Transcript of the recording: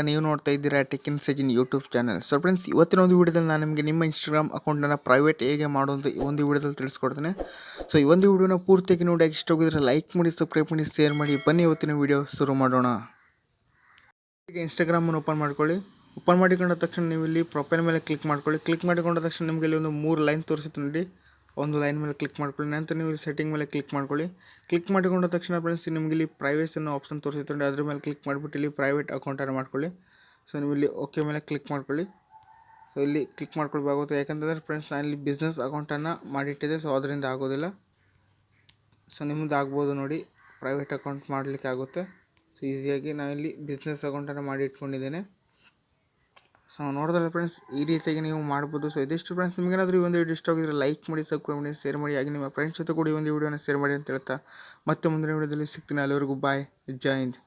ನೀವು ನೋಡ್ತಾ ಇದ್ದೀರಾ ಟೆಕ್ಕಿನ್ Sajin YouTube channel. So friends, ಇವತ್ತಿನ ಒಂದು ವಿಡಿಯೋದಲ್ಲಿ ನಾನು ನಿಮಗೆ ನಿಮ್ಮ ಇನ್ಸ್ಟಾಗ್ರಾಮ್ ಅಕೌಂಟನ್ನು ಪ್ರೈವೇಟ್ ಹೇಗೆ ಮಾಡೋದು ಈ ಒಂದು ವಿಡಿಯೋದಲ್ಲಿ ತಿಳಿಸ್ಕೊಡ್ತೇನೆ. ಸೊ ಈ ಒಂದು ವಿಡಿಯೋನ ಪೂರ್ತಿಯಾಗಿ ನೋಡಿ, ಇಷ್ಟ ಹೋಗಿದ್ರೆ ಲೈಕ್ ಮಾಡಿ, ಸಬ್ಸ್ಕ್ರೈಬ್ ಮಾಡಿ, ಶೇರ್ ಮಾಡಿ. ಬನ್ನಿ ಇವತ್ತಿನ ವಿಡಿಯೋ ಶುರು ಮಾಡೋಣ. ಈಗ ಇನ್ಸ್ಟಾಗ್ರಾಮನ್ನು ಓಪನ್ ಮಾಡ್ಕೊಳ್ಳಿ. ಓಪನ್ ಮಾಡಿಕೊಂಡ ತಕ್ಷಣ ನೀವು ಇಲ್ಲಿ ಪ್ರೊಫೈಲ್ ಮೇಲೆ ಕ್ಲಿಕ್ ಮಾಡ್ಕೊಳ್ಳಿ. ಕ್ಲಿಕ್ ಮಾಡಿಕೊಂಡ ತಕ್ಷಣ ನಿಮಗೆ ಇಲ್ಲಿ ಒಂದು 3 ಲೈನ್ ತೋರಿಸುತ್ತೆ ನೋಡಿ. ಒಂದು ಲೈನ್ ಮೇಲೆ ಕ್ಲಿಕ್ ಮಾಡ್ಕೊಳ್ಳಿ. ನಂತರ ನೀವು ಸೆಟ್ಟಿಂಗ್ ಮೇಲೆ ಕ್ಲಿಕ್ ಮಾಡ್ಕೊಳ್ಳಿ. ಕ್ಲಿಕ್ ಮಾಡಿಕೊಂಡ ತಕ್ಷಣ ಫ್ರೆಂಡ್ಸ್ ನಿಮಗೆ ಇಲ್ಲಿ ಪ್ರೈವೇಸಿ ಅನ್ನೋ ಆಪ್ಷನ್ ತೋರಿಸುತ್ತೆ ನೋಡಿ. ಅದ್ರ ಮೇಲೆ ಕ್ಲಿಕ್ ಮಾಡಿಬಿಟ್ಟು ಇಲ್ಲಿ ಪ್ರೈವೇಟ್ ಅಕೌಂಟನ್ನು ಮಾಡ್ಕೊಳ್ಳಿ. ಸೊ ನೀವು ಇಲ್ಲಿ ಓಕೆ ಮೇಲೆ ಕ್ಲಿಕ್ ಮಾಡ್ಕೊಳ್ಳಿ. ಸೊ ಇಲ್ಲಿ ಕ್ಲಿಕ್ ಮಾಡ್ಕೊಳ್ಬೇಕಾಗುತ್ತೆ. ಯಾಕಂತಂದರೆ ಫ್ರೆಂಡ್ಸ್, ನಾನು ಇಲ್ಲಿ ಬಿಸ್ನೆಸ್ ಅಕೌಂಟನ್ನು ಮಾಡಿಟ್ಟಿದ್ದೆ, ಸೊ ಅದರಿಂದ ಆಗೋದಿಲ್ಲ. ಸೊ ನಿಮ್ಮದು ಆಗ್ಬೋದು ನೋಡಿ, ಪ್ರೈವೇಟ್ ಅಕೌಂಟ್ ಮಾಡಲಿಕ್ಕೆ ಆಗುತ್ತೆ. ಸೊ ಈಸಿಯಾಗಿ ನಾನಿಲ್ಲಿ ಬಿಸ್ನೆಸ್ ಅಕೌಂಟನ್ನು ಮಾಡಿ ಇಟ್ಕೊಂಡಿದ್ದೇನೆ. ಸೊ ನೋಡಿದ್ರೆ ಫ್ರೆಂಡ್ಸ್, ಈ ರೀತಿಯಾಗಿ ನೀವು ಮಾಡ್ಬೋದು. ಸೊ ಇದಿಷ್ಟು ಫ್ರೆಂಡ್ಸ್, ನಿಮಗೇನಾದರೂ ಈ ಒಂದು ವಿಡಿಯೋ ಇಷ್ಟ ಆಗಿದ್ರೆ ಲೈಕ್ ಮಾಡಿ, ಸಬ್ಸ್ಕ್ರೈಬ್ ಮಾಡಿ, ಶೇರ್ ಮಾಡಿ. ಹಾಗೆ ನಿಮ್ಮ ಫ್ರೆಂಡ್ಸ್ ಜೊತೆ ಕೂಡ ಈ ಒಂದು ವಿಡಿಯೋನ ಶೇರ್ ಮಾಡಿ ಅಂತ ಹೇಳ್ತಾ ಮತ್ತೆ ಮುಂದಿನ ವಿಡಿಯೋದಲ್ಲಿ ಸಿಗ್ತೀನಿ. ಅಲ್ಲಿವರೆಗೂ ಬಾಯ್, ಜೈ ಹಿಂದ್.